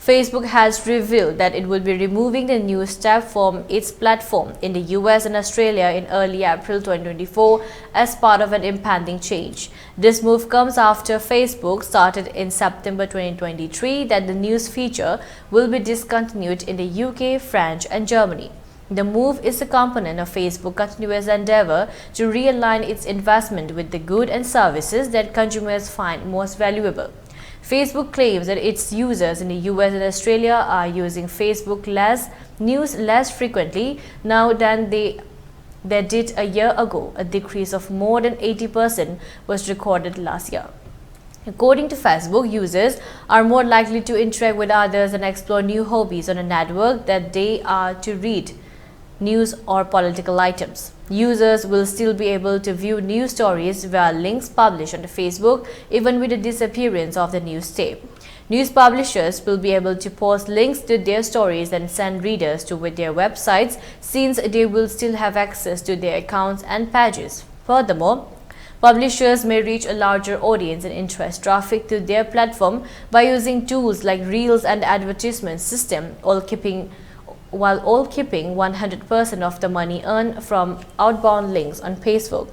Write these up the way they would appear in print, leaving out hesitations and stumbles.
Facebook has revealed that it will be removing the news tab from its platform in the US and Australia in early April 2024 as part of an impending change. This move comes after Facebook started in September 2023 that the news feature will be discontinued in the UK, France, and Germany. The move is a component of Facebook's continuous endeavor to realign its investment with the goods and services that consumers find most valuable. Facebook claims that its users in the US and Australia are using Facebook news less frequently now than they did a year ago. A decrease of more than 80% was recorded last year. According to Facebook, users are more likely to interact with others and explore new hobbies on a network than they are to read news or political items. Users will still be able to view news stories via links published on Facebook even with the disappearance of the news tab. News publishers will be able to post links to their stories and send readers to their websites since they will still have access to their accounts and pages. Furthermore, publishers may reach a larger audience and interest traffic to their platform by using tools like Reels and advertisement system, while all keeping 100% of the money earned from outbound links on Facebook.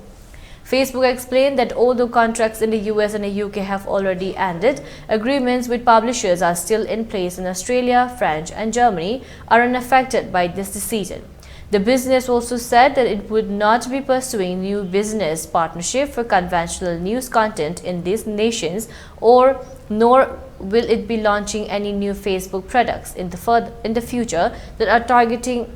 Facebook explained that although contracts in the US and the UK have already ended, agreements with publishers are still in place in Australia, France, and Germany are unaffected by this decision. The business also said that it would not be pursuing new business partnership for conventional news content in these nations, nor will it be launching any new Facebook products in the future that are targeting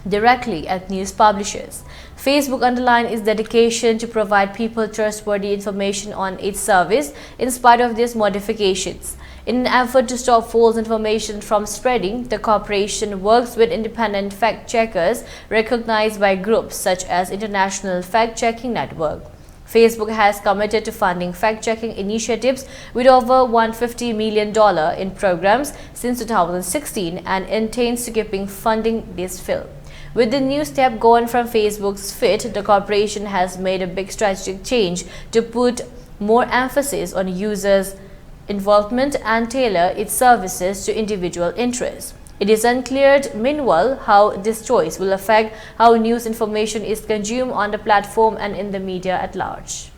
directly at news publishers. Facebook underlined its dedication to provide people trustworthy information on its service in spite of these modifications. In an effort to stop false information from spreading, the corporation works with independent fact-checkers recognized by groups such as International Fact-Checking Network. Facebook has committed to funding fact-checking initiatives with over $150 million in programs since 2016 and intends to keep funding this field. With the new step gone from Facebook's feed, the corporation has made a big strategic change to put more emphasis on users' involvement and tailor its services to individual interests. It is unclear, meanwhile, how this choice will affect how news information is consumed on the platform and in the media at large.